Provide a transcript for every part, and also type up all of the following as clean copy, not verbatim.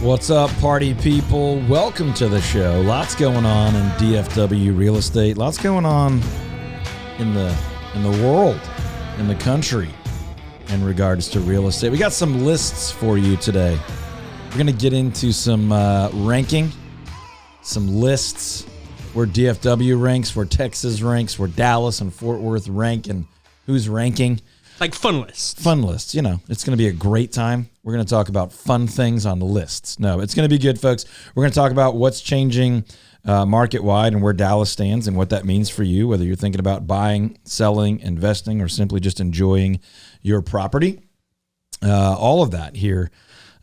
What's up, party people? Welcome to the show. Lots going on in DFW real estate. Lots going on in the world, in the country, in regards to real estate. We got some lists for you today. We're going to get into some ranking, some lists where DFW ranks, where Texas ranks, where Dallas and Fort Worth rank, and who's ranking. Like fun lists. Fun lists. You know, it's going to be a great time. We're going to talk about fun things on the lists. No, it's going to be good, folks. We're going to talk about what's changing market-wide and where Dallas stands and what that means for you, whether you're thinking about buying, selling, investing, or simply just enjoying your property. All of that here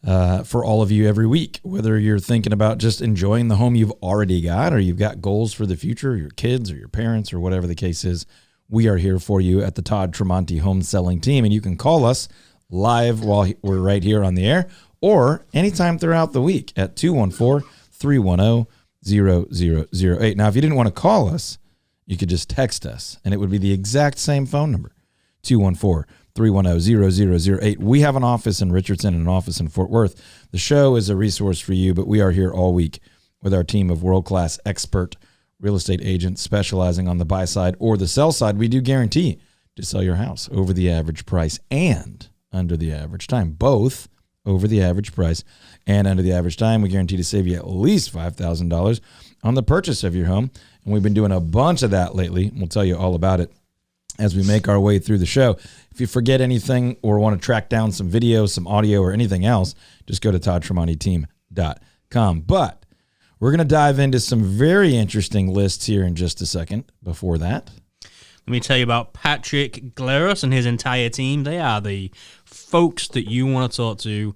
for all of you every week, whether you're thinking about just enjoying the home you've already got or you've got goals for the future, your kids or your parents or whatever the case is. We are here for you at the Todd Tremonti Home Selling Team, and you can call us live while we're right here on the air or anytime throughout the week at 214-310-0008. Now, if you didn't want to call us, you could just text us, and it would be the exact same phone number, 214-310-0008. We have an office in Richardson and an office in Fort Worth. The show is a resource for you, but we are here all week with our team of world-class expert real estate agents specializing on the buy side or the sell side. We do guarantee to sell your house over the average price and under the average time, both over the average price and under the average time. We guarantee to save you at least $5,000 on the purchase of your home. And we've been doing a bunch of that lately. We'll tell you all about it as we make our way through the show. If you forget anything or want to track down some video, some audio, or anything else, just go to toddtremontiteam.com. But we're going to dive into some very interesting lists here in just a second. Before that, let me tell you about Patrick Gleros and his entire team. They are the folks that you want to talk to,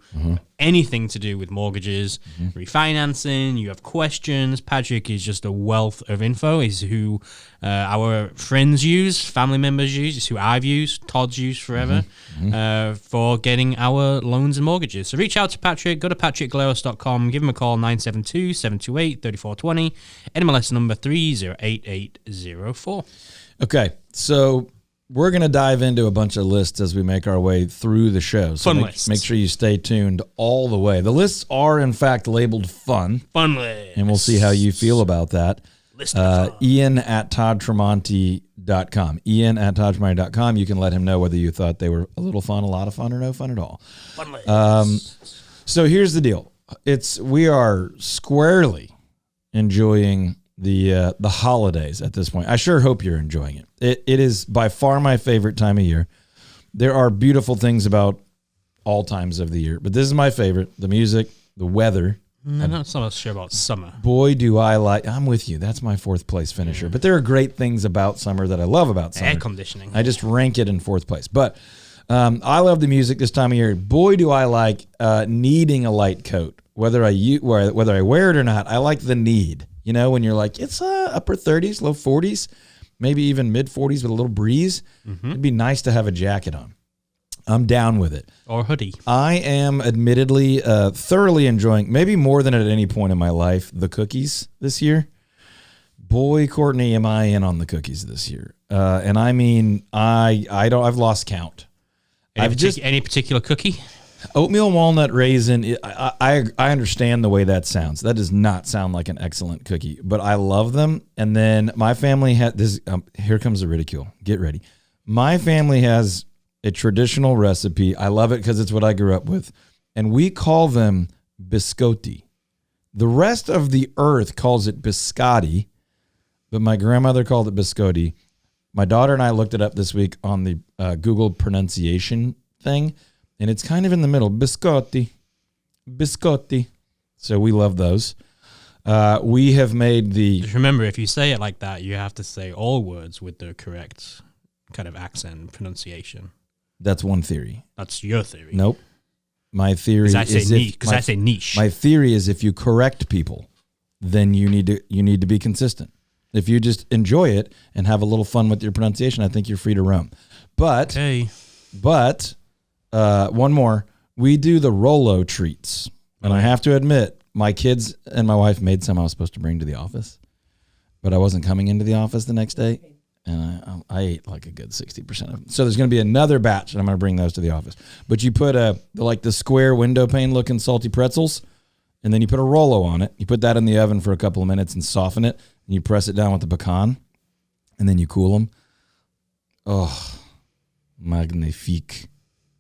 anything to do with mortgages, refinancing. You have questions. Patrick is just a wealth of info. He's who our friends use, family members use. It's who I've used, Todd's used forever for getting our loans and mortgages. So reach out to Patrick. Go to patrickgleros.com. Give him a call, 972-728-3420. NMLS number 308804. Okay, so we're going to dive into a bunch of lists as we make our way through the show. So make sure you stay tuned all the way. The lists are, in fact, labeled fun. Fun lists. And we'll see how you feel about that. Ian at toddtremonti.com. Ian at toddtremonti.com. You can let him know whether you thought they were a little fun, a lot of fun, or no fun at all. Fun lists. So here's the deal. We are squarely enjoying the holidays at this point. I sure hope you're enjoying it. It is by far my favorite time of year. There are beautiful things about all times of the year, but this is my favorite. The music, the weather. I'm not so much sure about summer. Boy, do I like... I'm with you. That's my fourth place finisher. But there are great things about summer that I love about summer. Air conditioning. I just rank it in fourth place. But I love the music this time of year. Boy, do I like needing a light coat. Whether I wear it or not, I like the need. You know, when you're like, it's upper 30s, low 40s, maybe even mid 40s with a little breeze. It'd be nice to have a jacket on. I'm down with it. Or hoodie. I am admittedly thoroughly enjoying, maybe more than at any point in my life, the cookies this year. Boy, Courtney, am I in on the cookies this year. And I mean, I've lost count. Any particular cookie? Oatmeal walnut raisin, I understand the way that sounds. That does not sound like an excellent cookie, but I love them. And then my family had this, here comes the ridicule. Get ready. My family has a traditional recipe. I love it because it's what I grew up with. And we call them biscotti. The rest of the earth calls it biscotti, but my grandmother called it biscotti. My daughter and I looked it up this week on the Google pronunciation thing. And it's kind of in the middle. Biscotti. So we love those. We have made the... Just remember, if you say it like that, you have to say all words with the correct kind of accent and pronunciation. That's one theory. That's your theory. Nope. My theory is... Because I say niche. My theory is if you correct people, then you need to be consistent. If you just enjoy it and have a little fun with your pronunciation, I think you're free to roam. But one more. We do the Rolo treats. And I have to admit, my kids and my wife made some I was supposed to bring to the office, but I wasn't coming into the office the next day. And I ate like a good 60% of them. So there's going to be another batch, and I'm going to bring those to the office. But you put the square window pane looking salty pretzels and then you put a Rolo on it. You put that in the oven for a couple of minutes and soften it, and you press it down with the pecan, and then you cool them. Oh, magnifique.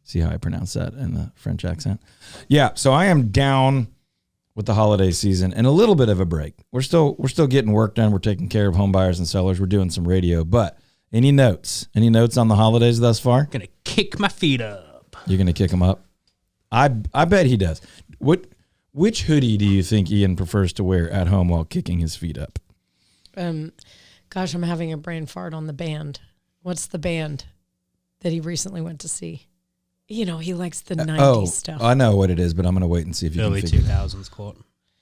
See how I pronounce that in the French accent? Yeah, so I am down with the holiday season and a little bit of a break. We're still getting work done. We're taking care of home buyers and sellers. We're doing some radio. But any notes? Any notes on the holidays thus far? Gonna kick my feet up. You're gonna kick them up? I bet he does. Which hoodie do you think Ian prefers to wear at home while kicking his feet up? Gosh, I'm having a brain fart on the band. What's the band that he recently went to see? You know, he likes the 90s stuff. I know what it is, but I'm going to wait and see if you Early can figure 2000s court.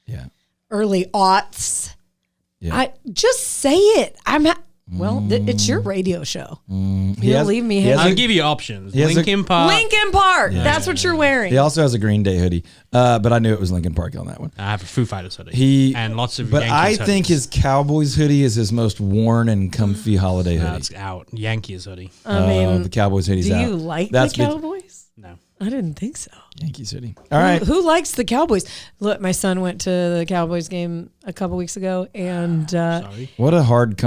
Yeah. Early aughts. Yeah. I just say it. It's your radio show. You'll leave me hanging. I'll give you options. Linkin Park. Linkin Park. Yeah. That's what you're wearing. He also has a Green Day hoodie, but I knew it was Linkin Park on that one. I have a Foo Fighters hoodie. And lots of But Yankees I think hoodies. his Cowboys hoodie is his most worn and comfy holiday hoodie. That's out. Yankees hoodie. I mean, the Cowboys hoodie's do out. you like That's the Cowboys? No. I didn't think so. Yankees hoodie. All right. Who likes the Cowboys? Look, my son went to the Cowboys game a couple weeks ago, and Sorry. What a hard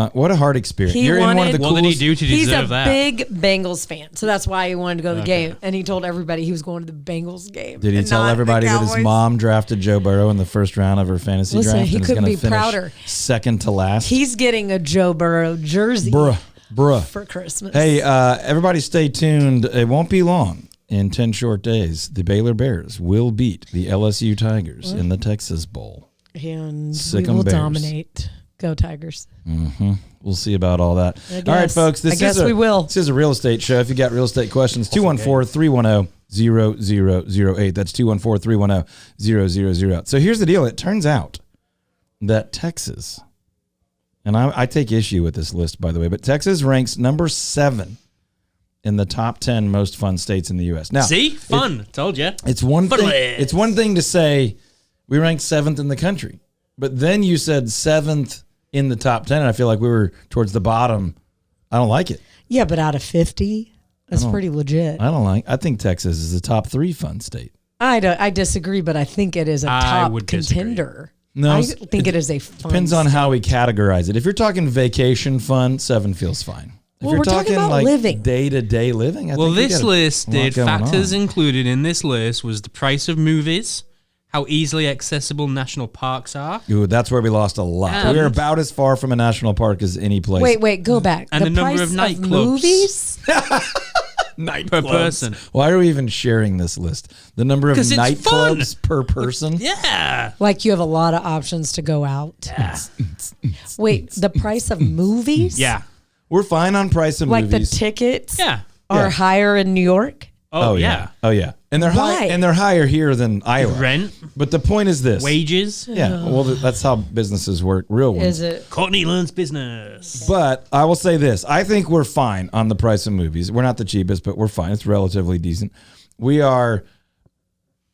experience. He You're in one of the wanted- What did he coolest. do to he's a deserve that? big Bengals fan, so that's why he wanted to go to the Okay. game. And he told everybody he was going to the Bengals game. Did he and tell not the everybody that his Cowboys. mom drafted Joe Burrow in the first round of her fantasy Listen, draft he and is couldn't going to be finish prouder. second to last? He's getting a Joe Burrow jersey Bruh. for Christmas. Hey, everybody stay tuned. It won't be long. In 10 short days, the Baylor Bears will beat the LSU Tigers in the Texas Bowl. and Sick we 'em will Bears. dominate. Go Tigers. We'll see about all that. I All right, guess. folks. I guess we will. This is a real estate show. If you got real estate questions, 214-310-0008. That's 214-310-0008. So here's the deal. It turns out that Texas, and I take issue with this list, by the way, but Texas ranks number 7 in the top 10 most fun states in the U.S. Now, See? Fun. Told you. It's one Fun thing. list. It's one thing to say we ranked 7th in the country, but then you said 7th in the top 10, and I feel like we were towards the bottom. I don't like it. Yeah, but out of 50, that's pretty legit. I think Texas is the top 3 fun state. I disagree, but I think it is a I top would disagree. contender. No, I think it is a fun Depends on how we categorize it. If you're talking vacation fun, 7 feels fine. If Well, you're we're talking about like living. day-to-day living, I Well, think we this got list a lot did going factors on. included in this list was the price of movies, how easily accessible national parks are, Ooh, that's where we lost a lot. And- We're about as far from a national park as any place. Wait, go back. And the number price of nightclubs. movies? per person. Why are we even sharing this list? The number of 'Cause it's nightclubs per person? Yeah. Like you have a lot of options to go out. Wait, the price of movies? Yeah. We're fine on price of Like movies. the tickets Yeah. are Yeah. higher in New York? Oh, yeah. Oh yeah. And they're Why? high, and they're higher here than Iowa. Rent, But the point is this. wages. Yeah. Well, that's how businesses work, real ones. Is it? Courtney learns business. But I will say this. I think we're fine on the price of movies. We're not the cheapest, but we're fine. It's relatively decent. We are,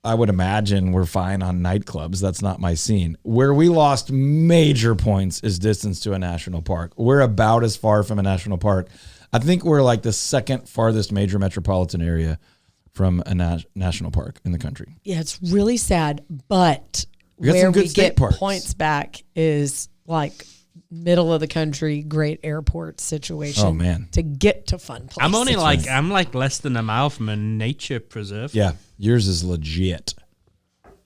I would imagine we're fine on nightclubs. That's not my scene. Where we lost major points is distance to a national park. We're about as far from a national park. I think we're like the second farthest major metropolitan area from a national park in the country. Yeah, it's really sad, but We got where some good we state get parks. points back is like middle of the country, great airport situation. Oh, man. To get to fun places. I'm like less than a mile from a nature preserve. Yeah. Yours is legit.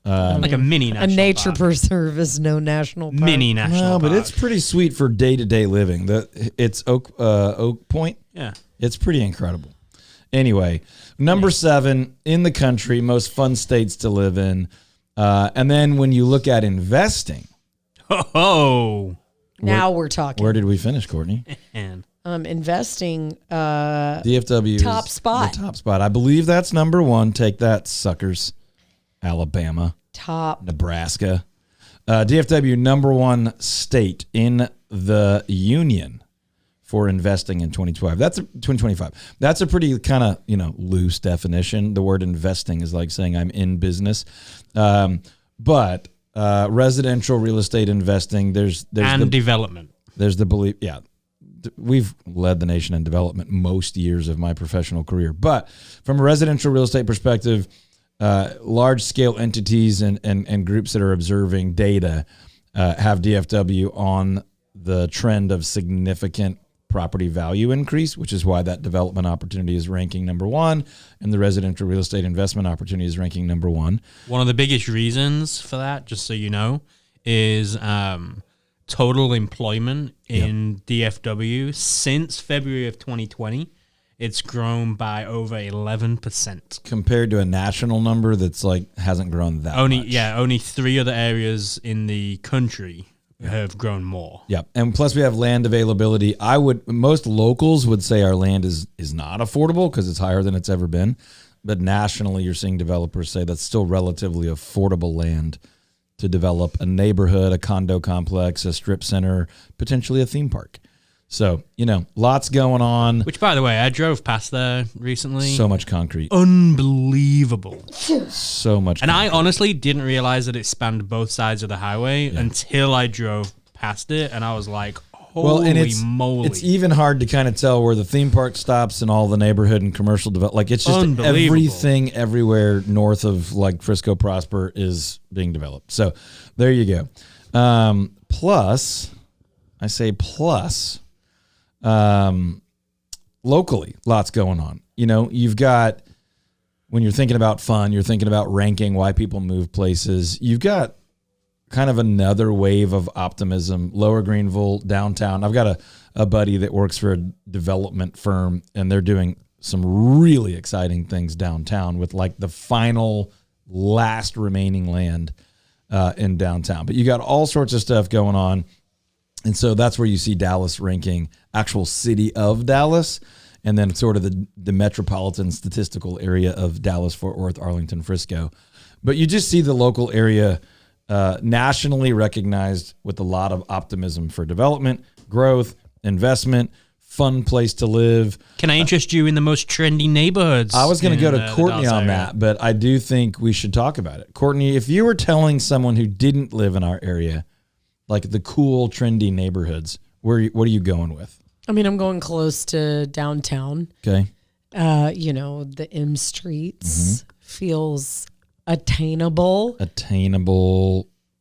Like a mini a national nature park. preserve is no national park. Mini national No, but park. it's pretty sweet for day-to-day living. It's Oak Point. Yeah. It's pretty incredible. Anyway, number 7 in the country, most fun states to live in. And then when you look at investing, Oh. Now we're talking. where did we finish, Courtney? And Investing. DFW Top is spot. The top spot. I believe that's number 1. Take that, suckers. Alabama, Top. Nebraska. DFW, number 1 state in the union for investing in 2025. That's 2025. That's a pretty kind of, loose definition. The word investing is like saying I'm in business. But residential real estate investing, there's development. there's the belief. Yeah. We've led the nation in development most years of my professional career. But from a residential real estate perspective, large scale entities and groups that are observing data have DFW on the trend of significant property value increase, which is why that development opportunity is ranking number 1 and the residential real estate investment opportunity is ranking number 1. One of the biggest reasons for that, just so you know, is total employment in DFW since February of 2020. It's grown by over 11% compared to a national number that's like hasn't grown that much. Yeah, only 3 other areas in the country have grown more. Yeah, and plus we have land availability. Most locals would say our land is not affordable because it's higher than it's ever been, but nationally you're seeing developers say that's still relatively affordable land to develop a neighborhood, a condo complex, a strip center, potentially a theme park. So, lots going on. Which, by the way, I drove past there recently. So much concrete. Unbelievable. So much And concrete. I honestly didn't realize that it spanned both sides of the highway until I drove past it, and I was like, holy moly. It's even hard to kind of tell where the theme park stops and all the neighborhood and commercial development. Like, it's just everything everywhere north of, like, Frisco Prosper is being developed. So, there you go. Plus, locally, lots going on. You've got, when you're thinking about fun, you're thinking about ranking why people move places. You've got kind of another wave of optimism. Lower Greenville, downtown. I've got a buddy that works for a development firm, and they're doing some really exciting things downtown with like the final last remaining land in downtown. But you got all sorts of stuff going on. And so that's where you see Dallas ranking, actual city of Dallas, and then sort of the metropolitan statistical area of Dallas, Fort Worth, Arlington, Frisco. But you just see the local area nationally recognized with a lot of optimism for development, growth, investment, fun place to live. Can I interest you in the most trendy neighborhoods? I was going to go to Courtney on that, but I do think we should talk about it. Courtney, if you were telling someone who didn't live in our area, like the cool, trendy neighborhoods, what are you going with? I mean, I'm going close to downtown. Okay. The M streets feels attainable.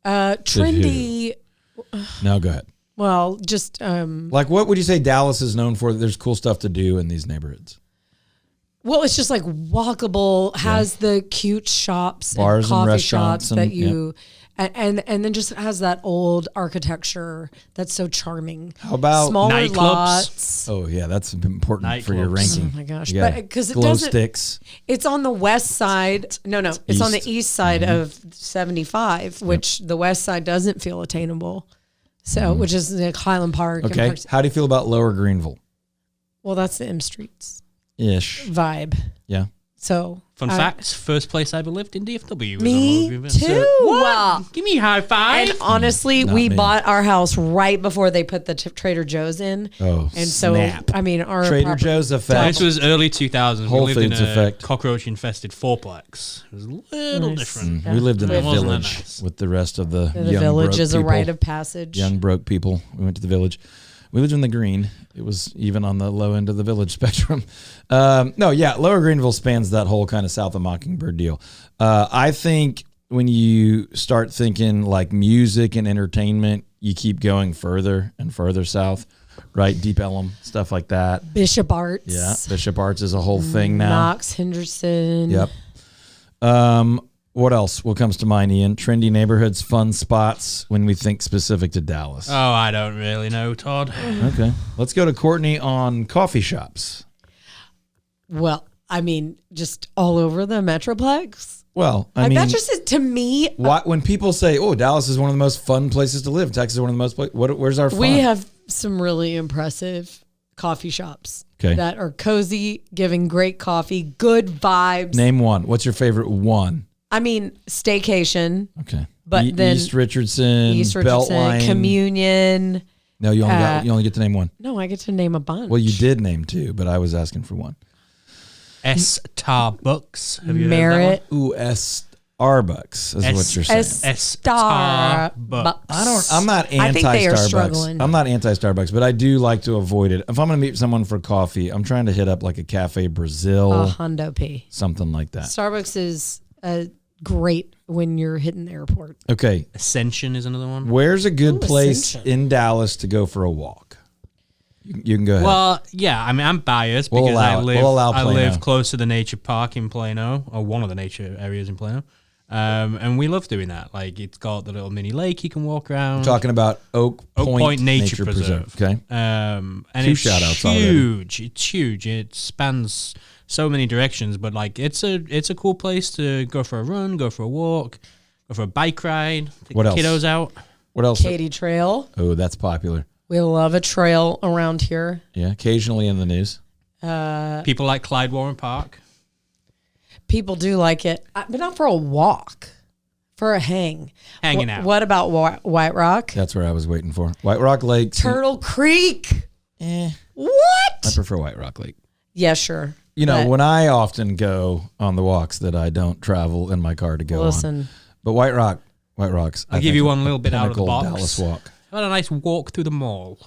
Trendy. No, go ahead. Well, just like, what would you say Dallas is known for? There's cool stuff to do in these neighborhoods. Well, it's just like walkable, has the cute shops, bars and coffee and restaurants shops that you, and then just has that old architecture that's so charming. How about smaller nightclubs? Lots? Oh yeah, that's important for your Nightclubs. ranking. Oh my gosh, You but gotta because it glow doesn't. sticks. It's on the west side. No, it's on the east. east side of 75, which the west side doesn't feel attainable. So, which is like Highland Park. Okay. And How do you feel about Lower Greenville? well, that's the M Streets Ish. vibe. Yeah. So, Fun fact, first place I ever lived in DFW. Was me on Lower too. Greenville. What? Give me a high five. And honestly, Not we me. bought our house right before they put the Trader Joe's in. Oh, And so, snap. I mean, our Trader property- Joe's effect. This was early 2000s. Whole we lived Foods in a effect. cockroach-infested fourplex. It was a little Nice. different. Yeah. We lived in a It wasn't that village nice. with the rest of the The young village broke is a people. rite of passage. Young broke people. We went to the village. We lived in the green. It was even on the low end of the village spectrum. Lower Greenville spans that whole kind of south of Mockingbird deal. I think when you start thinking like music and entertainment, you keep going further and further south, right? Deep Ellum, stuff like that. Bishop Arts. Yeah, Bishop Arts is a whole thing now. Knox, Henderson. Yep. What else? What comes to mind, Ian? Trendy neighborhoods, fun spots when we think specific to Dallas. Oh, I don't really know, Todd. Okay. Let's go to Courtney on coffee shops. Well, I mean, just all over the Metroplex. Well, I Like, mean, that just, to me, when people say, "Oh, Dallas is one of the most fun places to live," Texas is one of the most. Where's our fun? we have some really impressive coffee shops Okay. that are cozy, giving great coffee, good vibes. Name one. What's your favorite one? I mean, Staycation, Okay. But then East Richardson, East Richardson, Beltline. Communion. No, you only get to name one. No, I get to name a bunch. Well, you did name two, but I was asking for one. Starbucks. Have you Merit. Ooh, Starbucks is what you're saying. Starbucks. I'm not I think they are anti-Starbucks. struggling. I'm not anti-Starbucks, but I do like to avoid it. If I'm going to meet someone for coffee, I'm trying to hit up like a Cafe Brazil, Hondo P. something like that. Starbucks is great when you're hitting the airport. Okay. Ascension is another one. Where's a good place Ascension. in Dallas to go for a walk? You can go ahead. Well, yeah, I mean, I'm biased We'll because allow I it. live, We'll allow I Plano. live close to the nature park in Plano, or one of the nature areas in Plano. And we love doing that. Like, it's got the little mini lake you can walk around. Talking about Oak Point Nature Preserve. Okay. And Two it's shout-outs already. huge. It's huge. It spans so many directions, but like it's a cool place to go for a run, go for a walk, go for a bike ride. Take What the else? kiddos out. What else? Katy Trail. Oh, that's popular. We love a trail around here. Yeah, occasionally in the news. People like Clyde Warren Park. People do like it, but not for a walk, for a hang. Hanging out. What about White Rock? That's where I was waiting for. White Rock Lake. Turtle Creek. I What? prefer White Rock Lake. Yeah, sure. You know, But when I often go on the walks that I don't travel in my car to go on. listen, But White Rock's. I'll give you one little bit out of the box. Dallas walk. Had a nice walk through the mall.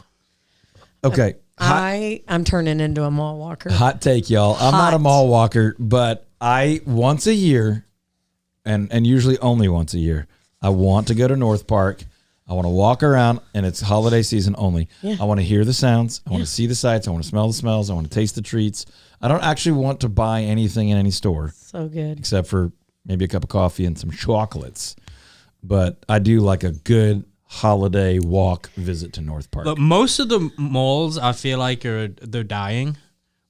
Okay. I'm turning into a mall walker. Hot take, y'all. I'm not a Hot. mall walker, but I once a year, and usually only once a year, I want to go to North Park. I want to walk around, and it's holiday season only. Yeah. I want to hear the sounds. I want to see the sights. I want to smell the smells. I want to taste the treats. I don't actually want to buy anything in any store So good. except for maybe a cup of coffee and some chocolates. But I do like a good holiday walk visit to North Park. But most of the malls, I feel like they're dying.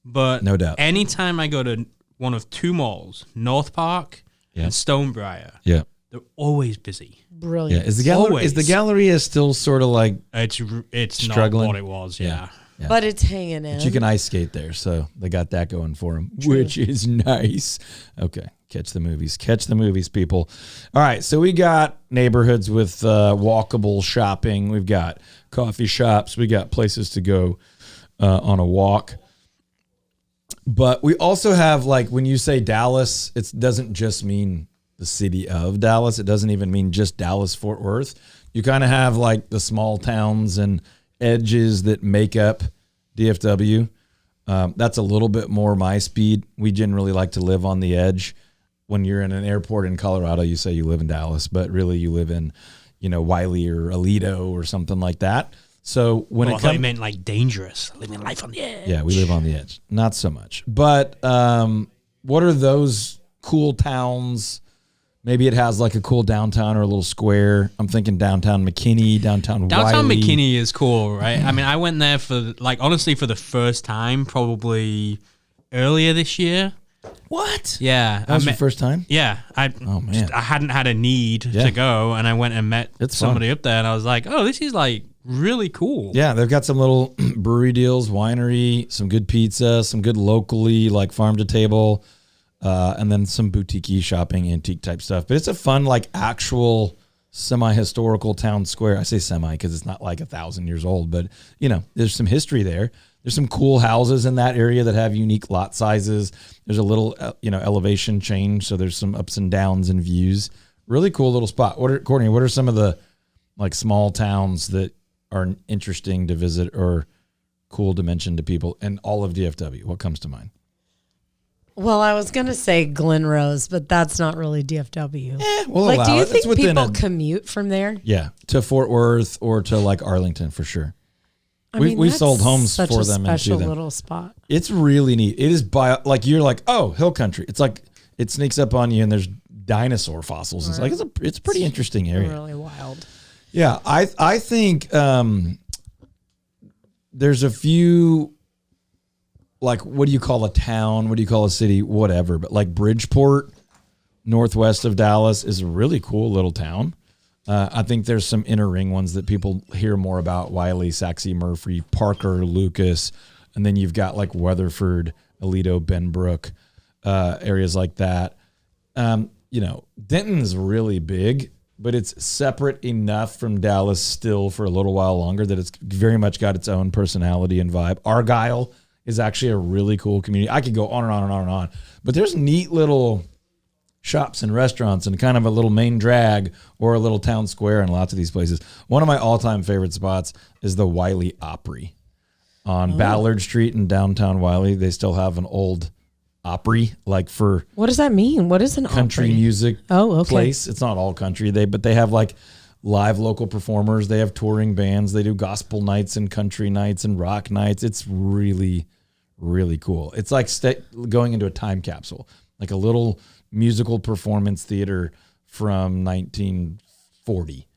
But No doubt. anytime I go to one of two malls, North Park and Stonebriar, Yeah. they're always busy. Brilliant. Yeah. Is the Galleria still sort of like, It's Struggling? not what it was. Yeah. Yeah. But it's hanging in. but you can ice skate there, so they got that going for them, which is nice. Okay, catch the movies, people. All right, so we got neighborhoods with walkable shopping. We've got coffee shops. We got places to go on a walk. But we also have, like, when you say Dallas, it doesn't just mean the city of Dallas. It doesn't even mean just Dallas-Fort Worth. You kind of have, like, the small towns and edges that make up DFW. That's a little bit more my speed. We generally like to live on the edge. When you're in an airport in Colorado, you say you live in Dallas, but really you live in, Wiley or Aledo or something like that. So when I it thought you comes, meant like dangerous, living life on the edge. yeah, we live on the edge. Not so much. But what are those cool towns? Maybe it has like a cool downtown or a little square. I'm thinking downtown McKinney, downtown Downtown Wiley. McKinney is cool, right? I mean, I went there honestly for the first time, probably earlier this year. What? Yeah. That was your first time? Yeah. Oh, man. I hadn't had a need Yeah. to go, and I went and met It's somebody up there, and I was like, oh, this is like really cool. Yeah, they've got some little brewery deals, winery, some good pizza, some good locally, like farm to table, and then some boutique shopping, antique type stuff. But it's a fun, like actual semi-historical town square. I say semi because it's not like 1,000 years old, but there's some history there. There's some cool houses in that area that have unique lot sizes. There's a little, elevation change, so there's some ups and downs and views. Really cool little spot. Courtney, what are some of the like small towns that are interesting to visit or cool to mention to people in all of DFW? What comes to mind? Well, I was going to say Glen Rose, but that's not really DFW. We'll Like, do allow you it. It's think within people commute from there? Yeah, to Fort Worth or to like Arlington for sure. I We've that's sold homes such for a them and to special them. little spot. It's really neat. It is you're like, oh, hill country. It's like it sneaks up on you and there's dinosaur fossils. It's like it's a pretty interesting area. Really wild. Yeah, I think there's a few, like, what do you call a town? What do you call a city? Whatever. But like Bridgeport, northwest of Dallas, is a really cool little town. I think there's some inner ring ones that people hear more about: Wiley, Saxe, Murphy, Parker, Lucas, and then you've got like Weatherford, Aledo, Benbrook, areas like that. Denton's really big, but it's separate enough from Dallas still for a little while longer that it's very much got its own personality and vibe. Argyle is actually a really cool community. I could go on and on and on and on, but there's neat little shops and restaurants and kind of a little main drag or a little town square in lots of these places. One of my all-time favorite spots is the Wiley Opry on Ballard Street in downtown Wiley. They still have an old Opry, like for What does that mean? What is an country Opry? music Oh, okay. place. It's not all country. But they have like live local performers. They have touring bands. They do gospel nights and country nights and rock nights. It's really, really cool. It's like going into a time capsule, like a little musical performance theater from 1940.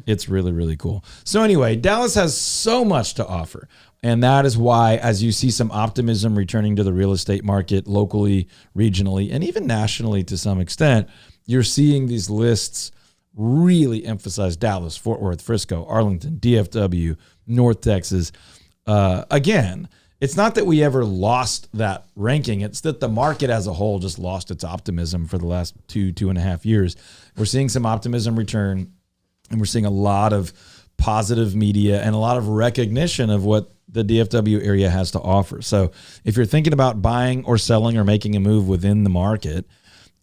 It's really, really cool. So anyway, Dallas has so much to offer. And that is why, as you see some optimism returning to the real estate market locally, regionally, and even nationally to some extent, you're seeing these lists really emphasize Dallas, Fort Worth, Frisco, Arlington, DFW, North Texas. Again, it's not that we ever lost that ranking. It's that the market as a whole just lost its optimism for the last 2.5 years. We're seeing some optimism return, and we're seeing a lot of positive media and a lot of recognition of what the DFW area has to offer. So if you're thinking about buying or selling or making a move within the market,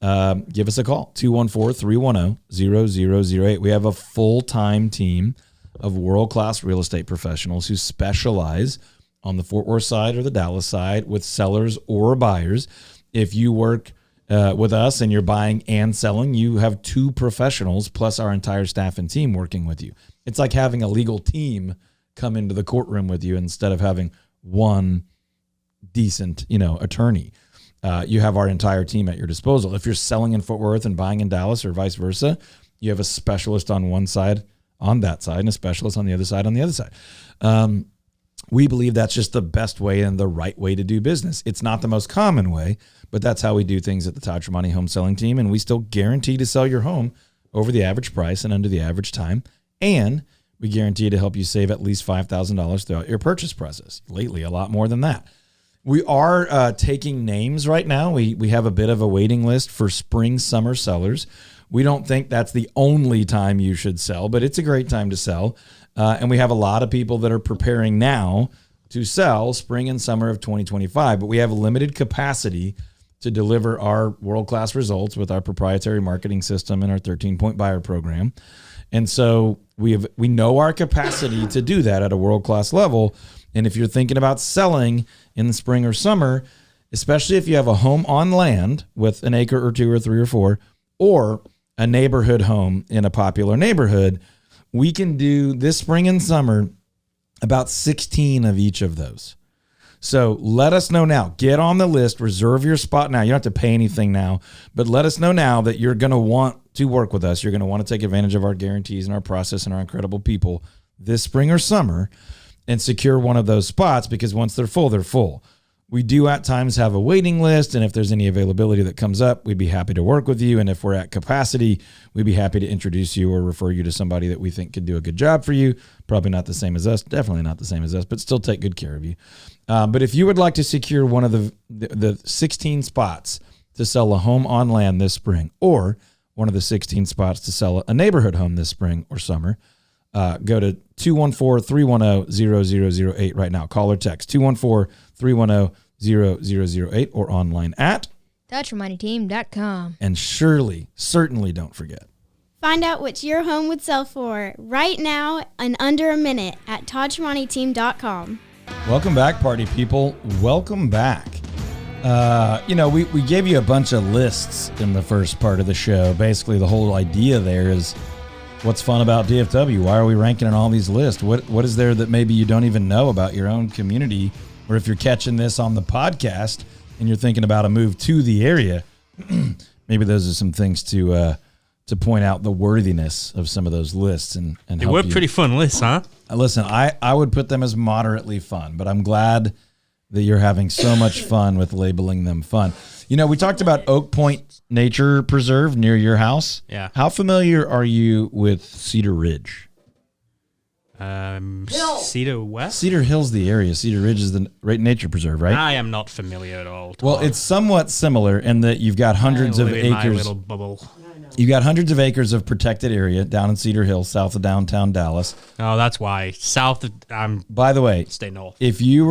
give us a call, 214-310-0008. We have a full-time team of world-class real estate professionals who specialize on the Fort Worth side or the Dallas side with sellers or buyers. If you work with us and you're buying and selling, you have 2 professionals plus our entire staff and team working with you. It's like having a legal team come into the courtroom with you instead of having one decent, attorney. You have our entire team at your disposal. If you're selling in Fort Worth and buying in Dallas or vice versa, you have a specialist on one side, on that side, and a specialist on the other side, We believe that's just the best way and the right way to do business. It's not the most common way, but that's how we do things at the Todd Tremonti Home Selling Team, and we still guarantee to sell your home over the average price and under the average time, and we guarantee to help you save at least $5,000 throughout your purchase process. Lately, a lot more than that. We are taking names right now. We have a bit of a waiting list for spring, summer sellers. We don't think that's the only time you should sell, but it's a great time to sell. And we have a lot of people that are preparing now to sell spring and summer of 2025, but we have a limited capacity to deliver our world-class results with our proprietary marketing system and our 13-point buyer program. And so we know our capacity to do that at a world-class level. And if you're thinking about selling in the spring or summer, especially if you have a home on land with an acre or 2 or 3 or 4, or a neighborhood home in a popular neighborhood, we can do this spring and summer about 16 of each of those. So let us know now. Get on the list. Reserve your spot now. You don't have to pay anything now, but let us know now that you're going to want to work with us. You're going to want to take advantage of our guarantees and our process and our incredible people this spring or summer and secure one of those spots, because once they're full, they're full. We do at times have a waiting list, and if there's any availability that comes up, we'd be happy to work with you. And if we're at capacity, we'd be happy to introduce you or refer you to somebody that we think could do a good job for you. Probably not the same as us, definitely not the same as us, but still take good care of you. But if you would like to secure one of the 16 spots to sell a home on land this spring, or one of the 16 spots to sell a neighborhood home this spring or summer, go to 214-310-0008 right now. Call or text 214-310-0008 or online at ToddTremontiTeam.com. And certainly don't forget. Find out what your home would sell for right now in under a minute at ToddTremontiTeam.com. Welcome back, party people. Welcome back. We gave you a bunch of lists in the first part of the show. Basically, the whole idea there is, what's fun about DFW? Why are we ranking in all these lists? What is there that maybe you don't even know about your own community? Or if you're catching this on the podcast and you're thinking about a move to the area, maybe those are some things to point out the worthiness of some of those lists. And they were pretty fun lists, huh? Listen, I would put them as moderately fun, but I'm glad that you're having so much fun with labeling them fun. We talked about Oak Point Nature Preserve near your house. Yeah. How familiar are you with Cedar Ridge? Cedar West? Cedar Hill's the area. Cedar Ridge is the nature preserve, right? I am not familiar at all. Well, it's somewhat similar in that you've got hundreds of acres. My little bubble. You've got hundreds of acres of protected area down in Cedar Hill, south of downtown Dallas. Oh, that's why. South of, by the way, stay north. If you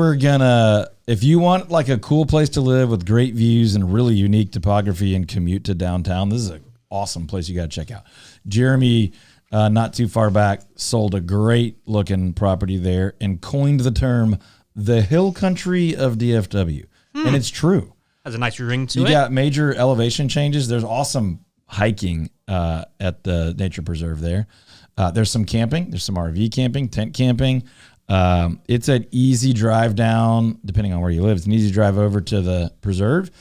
want like a cool place to live with great views and really unique topography and commute to downtown, this is an awesome place you got to check out. Jeremy, not too far back, sold a great looking property there and coined the term the hill country of DFW. And it's true. Has a nice ring to You it. got major elevation changes. There's awesome hiking at the nature preserve there. There's some camping. There's some RV camping, tent camping. It's an easy drive down, depending on where you live. It's an easy drive over to the preserve.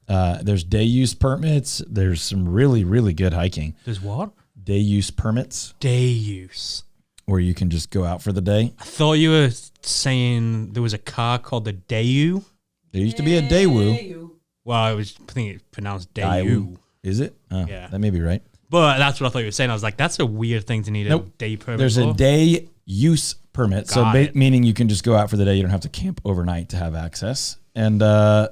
There's day use permits. There's some really, really good hiking. There's what? Day use permits. Day use. Where you can just go out for the day. I thought you were saying there was a car called the Daewoo. There used to be a Daewoo. Well, I think it's pronounced Daewoo. Daewoo. Is it? Oh, Yeah. That may be right. But that's what I thought you were saying. I was like, that's a weird thing to need Nope. a day permit There's for. a day use permit. Got it. Meaning you can just go out for the day. You don't have to camp overnight to have access. And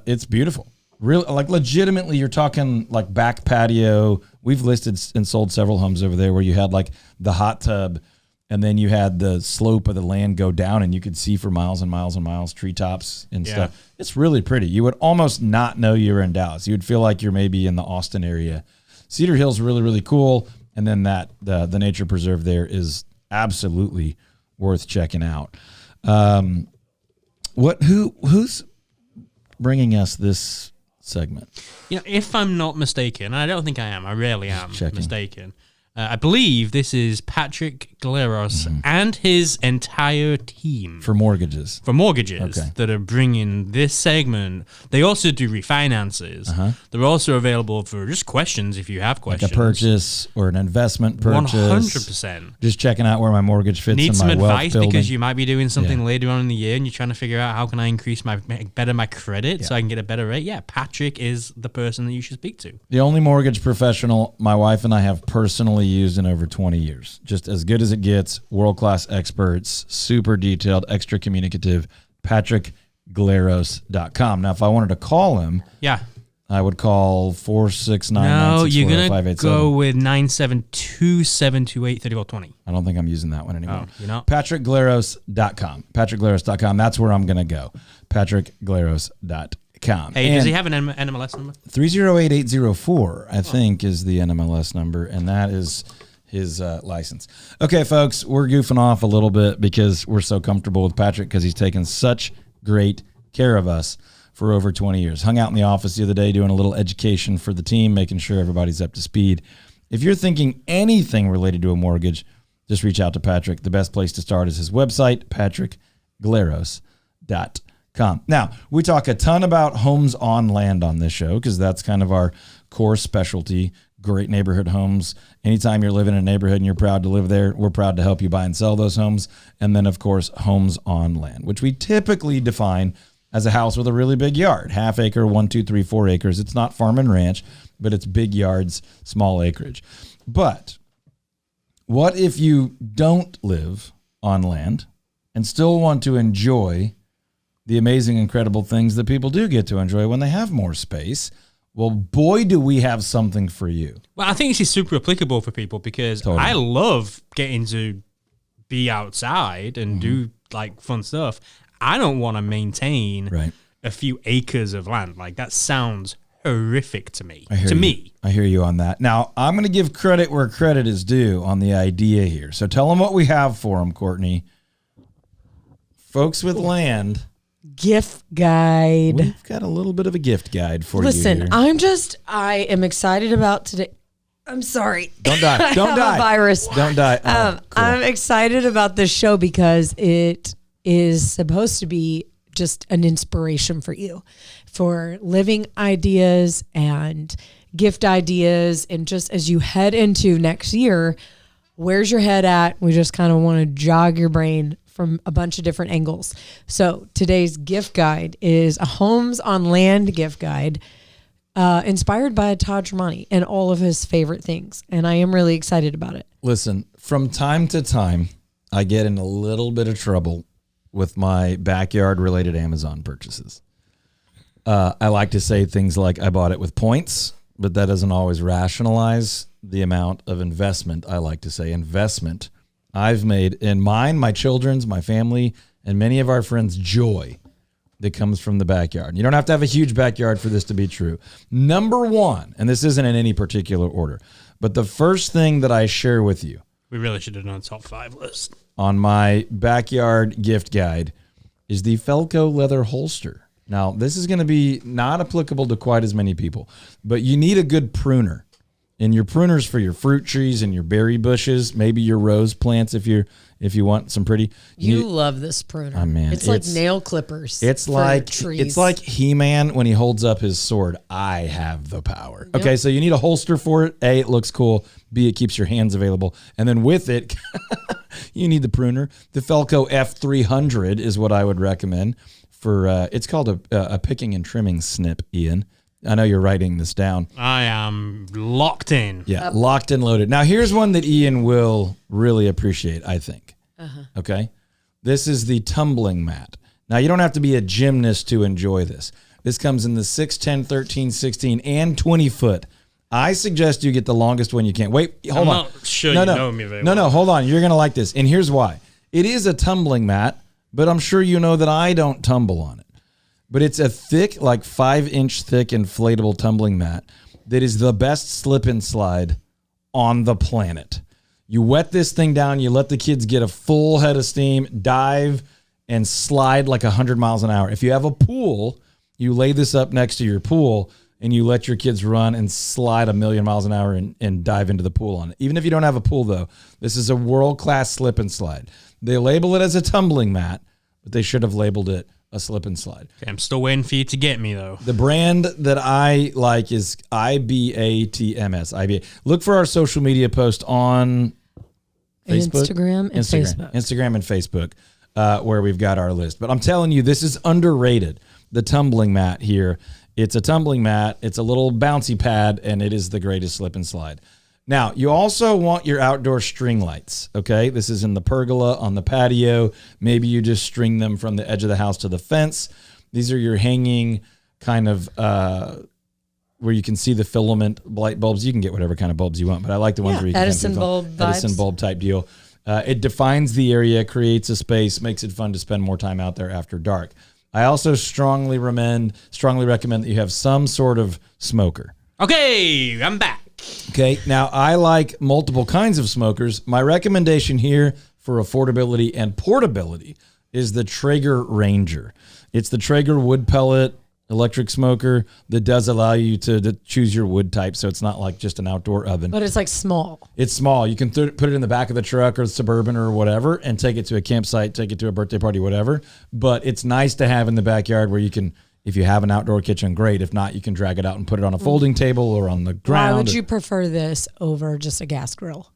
it's beautiful. Really, like legitimately, you're talking like back patio. We've listed and sold several homes over there where you had like the hot tub and then you had the slope of the land go down and you could see for miles and miles and miles, treetops and stuff. It's really pretty. You would almost not know you were in Dallas. You would feel like you're maybe in the Austin area. Cedar Hill's really, really cool. And then the nature preserve there is absolutely worth checking out. Who's bringing us this segment? You know, if I'm not mistaken, I don't think I am. I rarely am checking. mistaken. I believe this is Patrick Galeros and his entire team For mortgages. that are bringing this segment. They also do refinances. They're also available for just questions if you have questions. Like a purchase or an investment purchase. 100%. Just checking out where my mortgage fits Need in some my wealth advice building. because you might be doing something later on in the year and you're trying to figure out how can I increase my credit so I can get a better rate. Yeah, Patrick is the person that you should speak to. The only mortgage professional my wife and I have personally used in over 20 years. Just as good as it gets. World-class experts, super detailed, extra communicative. PatrickGaleros.com. Now, if I wanted to call him, Yeah. I would call 469-964-0587. No, you're going to go with 972-728-3420. I don't think I'm using that one anymore. Oh, you know? PatrickGaleros.com. PatrickGaleros.com. That's where I'm going to go. PatrickGaleros.com. Hey, does he have an NMLS number? 308804, I think, is the NMLS number, and that is his license. Okay, folks, we're goofing off a little bit because we're so comfortable with Patrick because he's taken such great care of us for over 20 years. Hung out in the office the other day doing a little education for the team, making sure everybody's up to speed. If you're thinking anything related to a mortgage, just reach out to Patrick. The best place to start is his website, patrickgaleros.com. Now, we talk a ton about homes on land on this show because that's kind of our core specialty. Great neighborhood homes. Anytime you're living in a neighborhood and you're proud to live there, we're proud to help you buy and sell those homes. And then, of course, homes on land, which we typically define as a house with a really big yard, 1/2 acre, 1, 2, 3, 4 acres. It's not farm and ranch, but it's big yards, small acreage. But what if you don't live on land and still want to enjoy the amazing, incredible things that people do get to enjoy when they have more space? Well, boy, do we have something for you. Well, I think this is super applicable for people because Totally. I love getting to be outside and do like fun stuff. I don't want to maintain a few acres of land. Like that sounds horrific to me. I hear you on that. Now, I'm going to give credit where credit is due on the idea here. So tell them what we have for them, Courtney. Folks with land. Gift guide. We've got a little bit of a gift guide for you. Listen, I am excited about today. I'm sorry. Don't die. Don't I have die. a virus. Don't die. Oh, cool. I'm excited about this show because it is supposed to be just an inspiration for you for living ideas and gift ideas. And just as you head into next year, where's your head at? We just kind of want to jog your brain from a bunch of different angles. So today's gift guide is a homes on land gift guide inspired by Todd and all of his favorite things. And I am really excited about it. Listen, from time to time, I get in a little bit of trouble with my backyard related Amazon purchases. I like to say things like I bought it with points, but that doesn't always rationalize the amount of investment. I like to say investment I've made in mine, my children's, my family, and many of our friends' joy that comes from the backyard. You don't have to have a huge backyard for this to be true. Number one, and this isn't in any particular order, but the first thing that I share with you We really should have done a top 5 list. on my backyard gift guide is the Felco leather holster. Now, this is going to be not applicable to quite as many people, but you need a good pruner. And your pruners for your fruit trees and your berry bushes, maybe your rose plants if you want some pretty. You love this pruner. Oh, man, it's like nail clippers. It's for like trees. It's like He-Man when he holds up his sword. I have the power. Yep. Okay, so you need a holster for it. A, it looks cool. B, it keeps your hands available. And then with it, you need the pruner. The Felco F300 is what I would recommend for. It's called a picking and trimming snip, Ian. I know you're writing this down. I am locked in. Yeah, locked and loaded. Now, here's one that Ian will really appreciate, I think. Okay? This is the tumbling mat. Now, you don't have to be a gymnast to enjoy this. This comes in the 6, 10, 13, 16, and 20 foot. I suggest you get the longest one you can. Wait, hold on. I'm not sure you know me very well. No, hold on. You're going to like this. And here's why. It is a tumbling mat, but I'm sure you know that I don't tumble on it. But it's a thick, like 5-inch thick inflatable tumbling mat that is the best slip and slide on the planet. You wet this thing down, you let the kids get a full head of steam, dive, and slide like 100 miles an hour. If you have a pool, you lay this up next to your pool and you let your kids run and slide 1,000,000 miles an hour and dive into the pool on it. Even if you don't have a pool, though, this is a world-class slip and slide. They label it as a tumbling mat, but they should have labeled it a slip and slide. Okay, I'm still waiting for you to get me, though. The brand that I like is IBATMS. IBA. Look for our social media post on Facebook, Instagram and Facebook. Instagram and Facebook, where we've got our list. But I'm telling you, this is underrated. The tumbling mat here. It's a tumbling mat. It's a little bouncy pad, and it is the greatest slip and slide. Now, you also want your outdoor string lights, okay? This is in the pergola, on the patio. Maybe you just string them from the edge of the house to the fence. These are your hanging kind of where you can see the filament light bulbs. You can get whatever kind of bulbs you want, but I like the ones where you can Edison bulb vibes. Edison bulb type deal. It defines the area, creates a space, makes it fun to spend more time out there after dark. I also strongly recommend that you have some sort of smoker. Okay, I'm back. Okay, now I like multiple kinds of smokers. My recommendation here for affordability and portability is the Traeger Ranger. It's the Traeger wood pellet electric smoker that does allow you to choose your wood type, so it's not like just an outdoor oven. But it's like small. It's small. You can put it in the back of the truck or the Suburban or whatever and take it to a campsite, take it to a birthday party, whatever. But it's nice to have in the backyard where you can, if you have an outdoor kitchen, great. If not, you can drag it out and put it on a folding table or on the ground. Why would you prefer this over just a gas grill?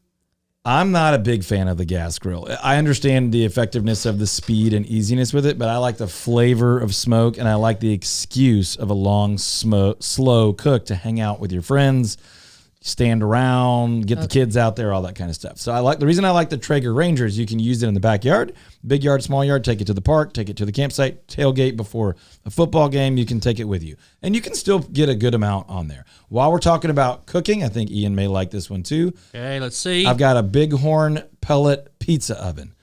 I'm not a big fan of the gas grill. I understand the effectiveness of the speed and easiness with it, but I like the flavor of smoke, and I like the excuse of a long, slow cook to hang out with your friends, stand around, get the kids out there, all that kind of stuff. So the reason I like the Traeger Ranger is you can use it in the backyard, big yard, small yard, take it to the park, take it to the campsite, tailgate before a football game, you can take it with you. And you can still get a good amount on there. While we're talking about cooking, I think Ian may like this one too. Okay, let's see. I've got a Bighorn pellet pizza oven.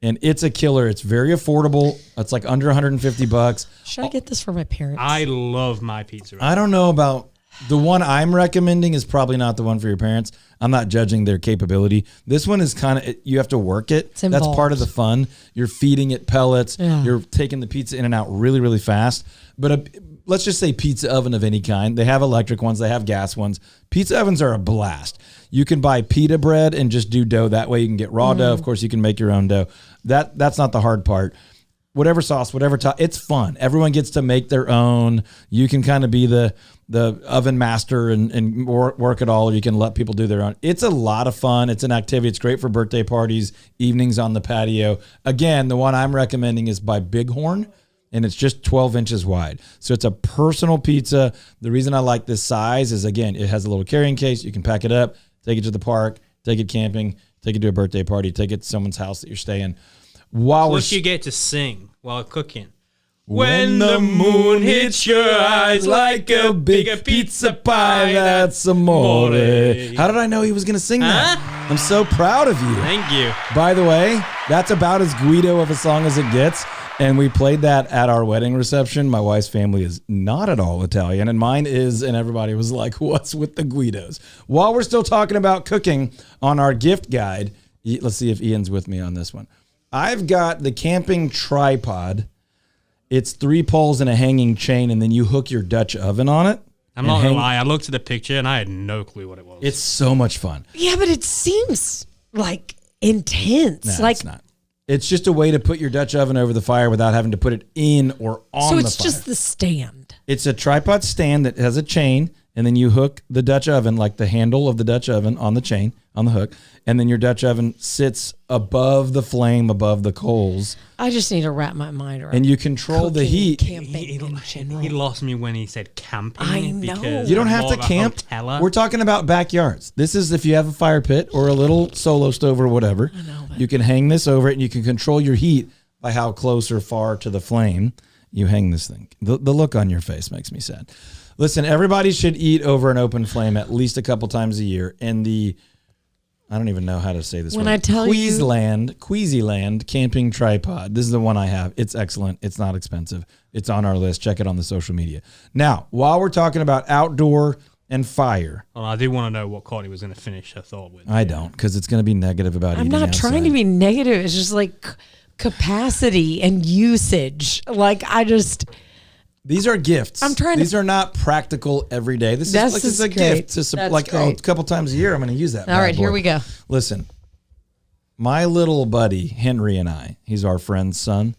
And it's a killer. It's very affordable. It's like under $150. Should I get this for my parents? I love my pizza. I don't know about the one I'm recommending is probably not the one for your parents. I'm not judging their capability. This one is kind of, you have to work it. That's part of the fun. You're feeding it pellets. Yeah. You're taking the pizza in and out really, really fast. But let's just say pizza oven of any kind. They have electric ones. They have gas ones. Pizza ovens are a blast. You can buy pita bread and just do dough. That way you can get raw dough. Of course, you can make your own dough. That's not the hard part. Whatever sauce, whatever it's fun. Everyone gets to make their own. You can kind of be the oven master and work it all, or you can let people do their own. It's a lot of fun. It's an activity. It's great for birthday parties, evenings on the patio. Again, the one I'm recommending is by Bighorn, and it's just 12 inches wide. So it's a personal pizza. The reason I like this size is, again, it has a little carrying case. You can pack it up, take it to the park, take it camping, take it to a birthday party, take it to someone's house that you're staying. Plus, you get to sing while cooking. When the moon hits your eyes like a big pizza pie, that's amore. How did I know he was going to sing that? Huh? I'm so proud of you. Thank you. By the way, that's about as Guido of a song as it gets. And we played that at our wedding reception. My wife's family is not at all Italian, and mine is, and everybody was like, what's with the Guidos? While we're still talking about cooking on our gift guide, let's see if Ian's with me on this one. I've got the camping tripod, It's 3 poles and a hanging chain, and then you hook your Dutch oven on it. I'm not gonna lie. I looked at the picture and I had no clue what it was. It's so much fun. Yeah, but it seems like intense. No, it's not. It's just a way to put your Dutch oven over the fire without having to put it in or on the fire. So it's just the stand. It's a tripod stand that has a chain, and then you hook the Dutch oven, like the handle of the Dutch oven, on the chain, on the hook, and then your Dutch oven sits above the flame, above the coals. I just need to wrap my mind around. And you control the heat. Camping He lost me when he said camping. I know. Because You don't I'm have more to of a camp. hoteler. We're talking about backyards. This is if you have a fire pit or a little solo stove or whatever. You can hang this over it, and you can control your heat by how close or far to the flame you hang this thing. The look on your face makes me sad. Listen, everybody should eat over an open flame at least a couple times a year. And I don't even know how to say this When word. I tell you- Queasyland camping tripod. This is the one I have. It's excellent. It's not expensive. It's on our list. Check it on the social media. Now, while we're talking about outdoor and fire, Well, I do want to know what Courtney was going to finish her thought with. I don't, because it's going to be negative about I'm eating not trying to outside. be negative. It's just like capacity and usage. Like These are gifts. I'm trying to- These are not practical every day. This is a great. gift. To, That's a great. couple times a year, I'm going to use that. all right, here we go. Listen, my little buddy Henry and I. He's our friend's son.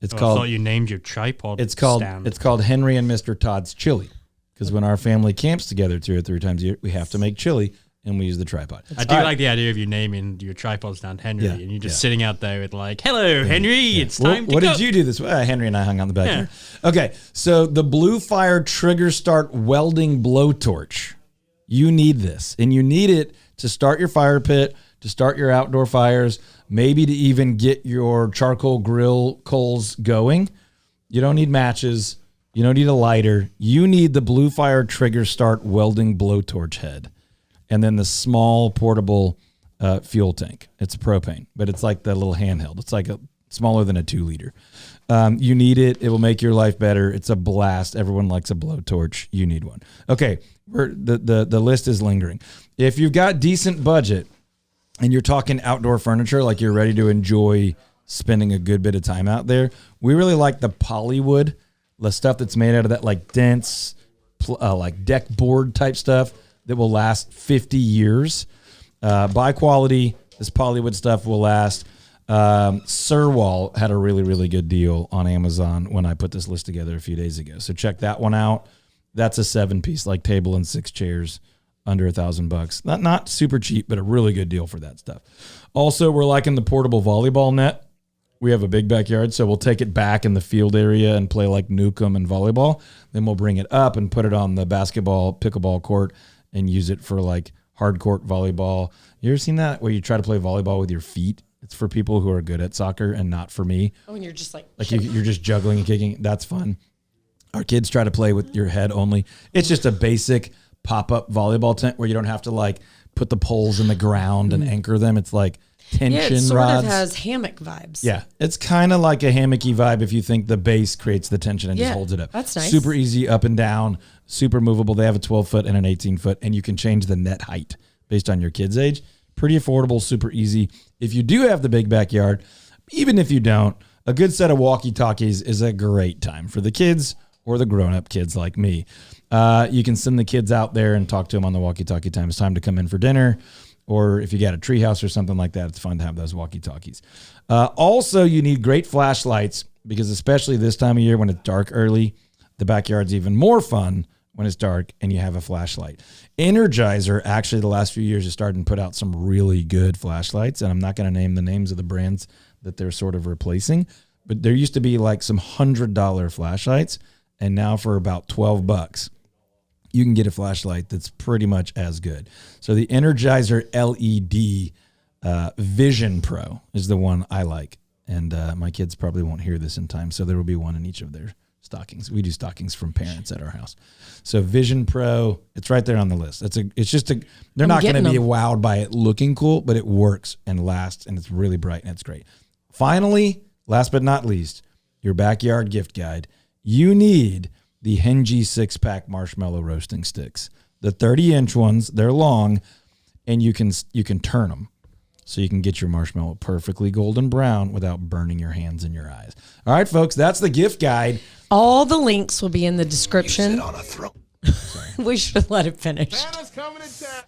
It's I called. thought you named your tripod. It's called. stand. It's called Henry and Mr. Todd's Chili. Because when our family camps together 2 or 3 times a year, we have to make chili, and we use the tripod. I do like the idea of you naming your tripod stand Henry, Yeah, and you're just sitting out there with like, "Hello, Henry, it's time to What go." did you do this? Henry and I hung out in the backyard. Okay, so the Blue Fire Trigger Start Welding Blowtorch. You need this, and you need it to start your fire pit, to start your outdoor fires, maybe to even get your charcoal grill coals going. You don't need matches. You don't need a lighter. You need the Blue Fire Trigger Start Welding Blowtorch head, and then the small portable fuel tank. It's propane, but it's like the little handheld. It's like smaller than a 2 liter. You need it. It will make your life better. It's a blast. Everyone likes a blowtorch. You need one. Okay, the list is lingering. If you've got decent budget and you're talking outdoor furniture, like you're ready to enjoy spending a good bit of time out there, we really like the polywood, the stuff that's made out of that like dense, like deck board type stuff that will last 50 years. Buy quality. This polywood stuff will last. Surwall had a really, really good deal on Amazon when I put this list together a few days ago. So check that one out. That's a 7-piece, like table and 6 chairs, under $1,000. Not super cheap, but a really good deal for that stuff. Also, we're liking the portable volleyball net. We have a big backyard, so we'll take it back in the field area and play like Nukem and volleyball. Then we'll bring it up and put it on the basketball, pickleball court and use it for like hard court volleyball. You ever seen that where you try to play volleyball with your feet? It's for people who are good at soccer and not for me. Oh, and you're just like you're just juggling and kicking. That's fun. Our kids try to play with your head only. It's just a basic pop-up volleyball tent where you don't have to like put the poles in the ground and anchor them. It's like tension it sort rods. of has hammock vibes. Yeah, it's kind of like a hammocky vibe if you think the base creates the tension and just holds it up. That's nice. Super easy up and down, super movable. They have a 12-foot and an 18-foot, and you can change the net height based on your kid's age. Pretty affordable, super easy. If you do have the big backyard, even if you don't, a good set of walkie-talkies is a great time for the kids or the grown-up kids like me. You can send the kids out there and talk to them on the walkie-talkie time. It's time to come in for dinner. Or if you got a treehouse or something like that, it's fun to have those walkie-talkies. Also, you need great flashlights because especially this time of year when it's dark early, the backyard's even more fun when it's dark and you have a flashlight. Energizer, actually, the last few years has started to put out some really good flashlights, and I'm not going to name the names of the brands that they're sort of replacing, but there used to be like some $100 flashlights, and now for about $12, you can get a flashlight that's pretty much as good. So the Energizer LED Vision Pro is the one I like. And my kids probably won't hear this in time, so there will be one in each of their stockings. We do stockings from parents at our house. So Vision Pro, it's right there on the list. They're not going to be wowed by it looking cool, but it works and lasts, and it's really bright, and it's great. Finally, last but not least, your backyard gift guide. You need the Henji 6-pack marshmallow roasting sticks. The 30-inch ones, they're long, and you can turn them. so you can get your marshmallow perfectly golden brown without burning your hands and your eyes. All right, folks, that's the gift guide. All the links will be in the description. You sit on a throne. We should have let it finish. Santa's coming to town.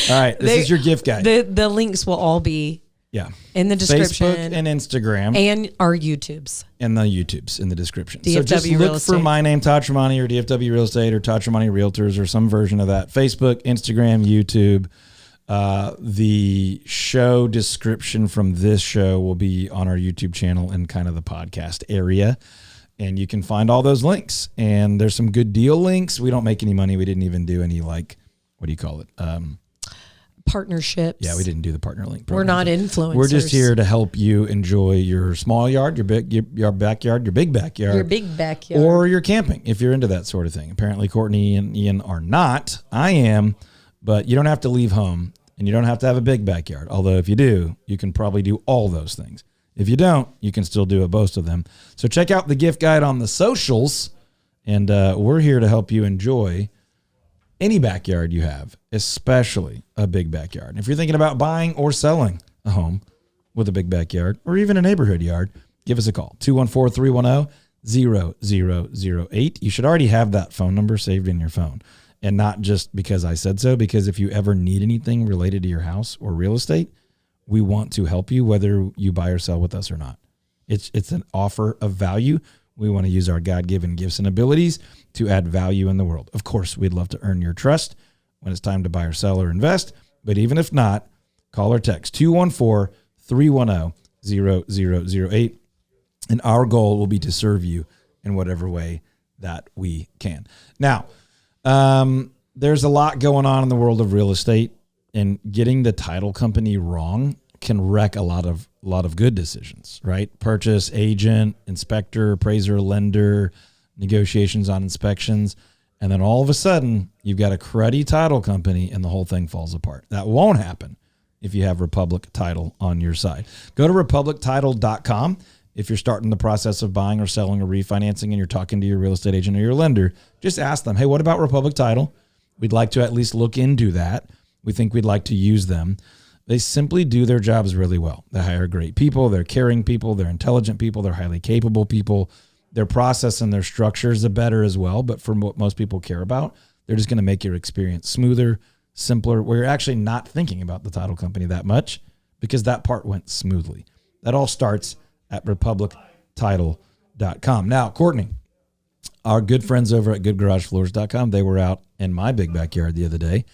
All right, this is your gift guide. The links will all be in the description. Facebook and Instagram. And our YouTubes. And the YouTubes in the description. DFW so just Real look Estate. for my name, Todd Tremonti, or DFW Real Estate, or Todd Tremonti Realtors, or some version of that. Facebook, Instagram, YouTube. The show description from this show will be on our YouTube channel in kind of the podcast area. And you can find all those links. And there's some good deal links. We don't make any money. We didn't even do any, what do you call it? Partnerships. Yeah, we didn't do the partner link We're program. not influencers. We're just here to help you enjoy your small yard, your backyard, your big backyard. Your big backyard. Or your camping, if you're into that sort of thing. Apparently, Courtney and Ian are not. I am, but you don't have to leave home, and you don't have to have a big backyard. Although if you do, you can probably do all those things. If you don't, you can still do a boast of them. So check out the gift guide on the socials, and we're here to help you enjoy any backyard you have, especially a big backyard. And if you're thinking about buying or selling a home with a big backyard or even a neighborhood yard, give us a call, 214-310-0008. You should already have that phone number saved in your phone, and not just because I said so, because if you ever need anything related to your house or real estate, we want to help you whether you buy or sell with us or not. It's an offer of value. We want to use our God-given gifts and abilities to add value in the world. Of course, we'd love to earn your trust when it's time to buy or sell or invest. But even if not, call or text 214-310-0008. And our goal will be to serve you in whatever way that we can. Now, there's a lot going on in the world of real estate, and getting the title company wrong can wreck a lot of good decisions, right? Purchase, agent, inspector, appraiser, lender, negotiations on inspections. And then all of a sudden you've got a cruddy title company and the whole thing falls apart. That won't happen if you have Republic Title on your side. Go to republictitle.com. If you're starting the process of buying or selling or refinancing and you're talking to your real estate agent or your lender, just ask them, hey, what about Republic Title? We'd like to at least look into that. We think we'd like to use them. They simply do their jobs really well. They hire great people. They're caring people. They're intelligent people. They're highly capable people. Their process and their structures are better as well. But for what most people care about, they're just going to make your experience smoother, simpler, where you're actually not thinking about the title company that much because that part went smoothly. That all starts at republictitle.com. Now, Courtney, our good friends over at goodgaragefloors.com, they were out in my big backyard the other day.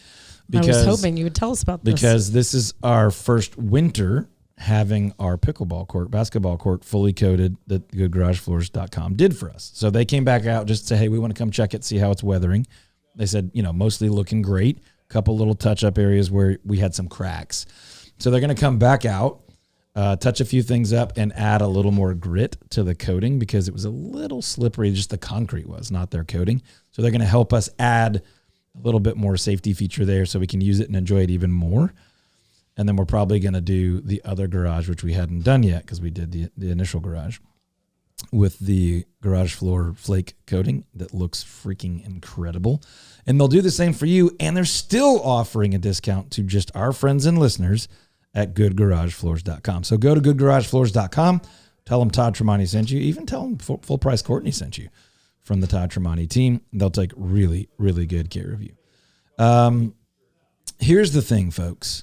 Because, I was hoping you would tell us about this. Because this is our first winter having our pickleball court, basketball court fully coated that goodgaragefloors.com did for us. So they came back out just to say, hey, we want to come check it, see how it's weathering. They said, mostly looking great. A couple little touch-up areas where we had some cracks. So they're going to come back out, touch a few things up, and add a little more grit to the coating because it was a little slippery, just the concrete was, not their coating. So they're going to help us add a little bit more safety feature there so we can use it and enjoy it even more. And then we're probably going to do the other garage, which we hadn't done yet because we did the initial garage with the garage floor flake coating that looks freaking incredible. And they'll do the same for you. And they're still offering a discount to just our friends and listeners at goodgaragefloors.com. So go to goodgaragefloors.com, tell them Todd Tremonti sent you, even tell them full price Courtney sent you from the Todd Tremonti team. They'll take really, really good care of you. Here's the thing, folks.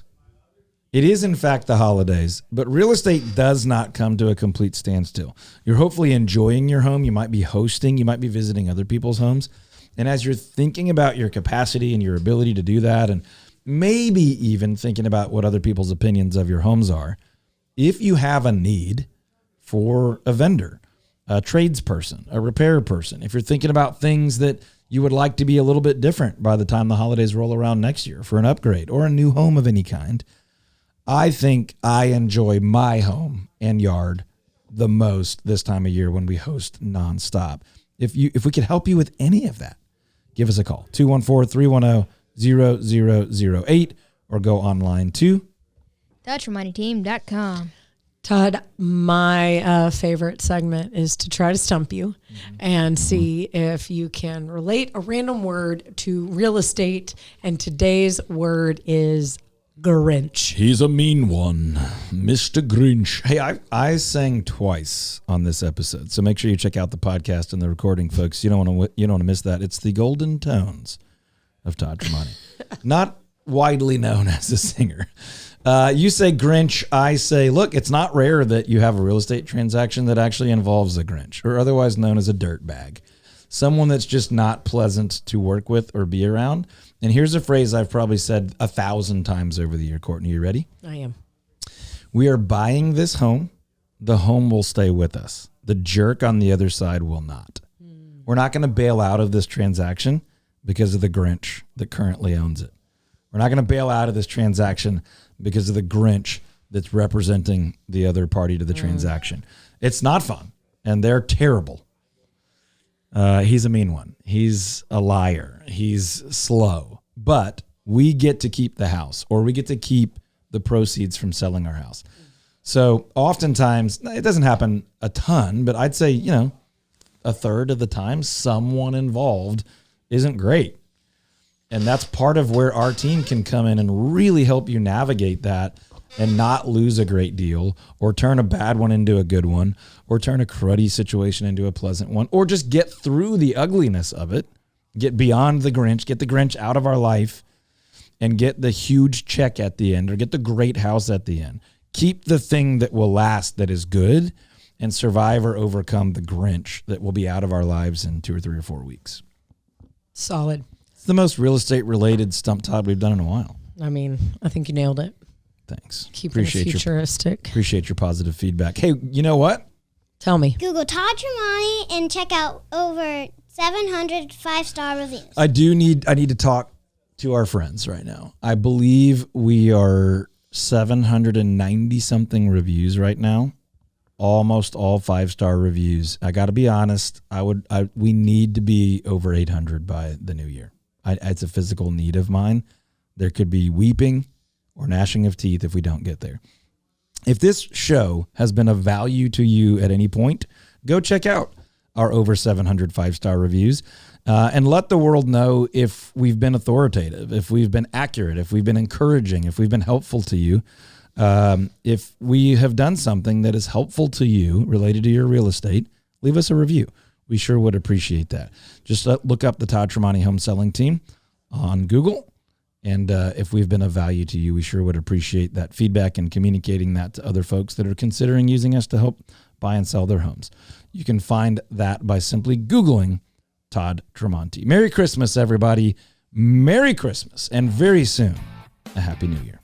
It is, in fact, the holidays, but real estate does not come to a complete standstill. You're hopefully enjoying your home. You might be hosting. You might be visiting other people's homes. And as you're thinking about your capacity and your ability to do that, and maybe even thinking about what other people's opinions of your homes are, if you have a need for a vendor, a tradesperson, a repair person, if you're thinking about things that you would like to be a little bit different by the time the holidays roll around next year for an upgrade or a new home of any kind, I think I enjoy my home and yard the most this time of year when we host nonstop. If we could help you with any of that, give us a call, 214-310-0008, or go online to TheTremontiTeam.com. Todd, my favorite segment is to try to stump you and see if you can relate a random word to real estate. And today's word is Grinch. He's a mean one, Mr. Grinch. Hey, I sang twice on this episode, so make sure you check out the podcast and the recording, folks. You don't want to miss that. It's the golden tones of Todd Tremonti, not widely known as a singer. You say Grinch, I say, look, it's not rare that you have a real estate transaction that actually involves a Grinch, or otherwise known as a dirtbag, someone that's just not pleasant to work with or be around. And here's a phrase I've probably said 1,000 times over the year. Courtney, you ready? I am. We are buying this home. The home will stay with us. The jerk on the other side will not. We're not going to bail out of this transaction because of the Grinch that currently owns it. We're not going to bail out of this transaction because of the Grinch that's representing the other party to the transaction. It's not fun, and they're terrible. He's a mean one. He's a liar. He's slow. But we get to keep the house, or we get to keep the proceeds from selling our house. So oftentimes, it doesn't happen a ton, but I'd say, a third of the time, someone involved isn't great. And that's part of where our team can come in and really help you navigate that and not lose a great deal, or turn a bad one into a good one, or turn a cruddy situation into a pleasant one, or just get through the ugliness of it, get beyond the Grinch, get the Grinch out of our life, and get the huge check at the end, or get the great house at the end. Keep the thing that will last, that is good, and survive or overcome the Grinch that will be out of our lives in 2 or 3 or 4 weeks. Solid. It's the most real estate related Stump Todd we've done in a while. I mean, I think you nailed it. Thanks. Keeping it futuristic. Appreciate your positive feedback. Hey, you know what? Tell me. Google Todd Tremonti and check out over 700 5-star reviews. I need to talk to our friends right now. I believe we are 790 something reviews right now. Almost all 5-star reviews. I got to be honest. We need to be over 800 by the new year. It's a physical need of mine. There could be weeping or gnashing of teeth if we don't get there. If this show has been of value to you at any point, go check out our over 700 5-star reviews and let the world know if we've been authoritative, if we've been accurate, if we've been encouraging, if we've been helpful to you. If we have done something that is helpful to you related to your real estate, leave us a review. We sure would appreciate that. Just look up the Todd Tremonti Home Selling Team on Google. And if we've been of value to you, we sure would appreciate that feedback and communicating that to other folks that are considering using us to help buy and sell their homes. You can find that by simply Googling Todd Tremonti. Merry Christmas, everybody. Merry Christmas. And very soon, a Happy New Year.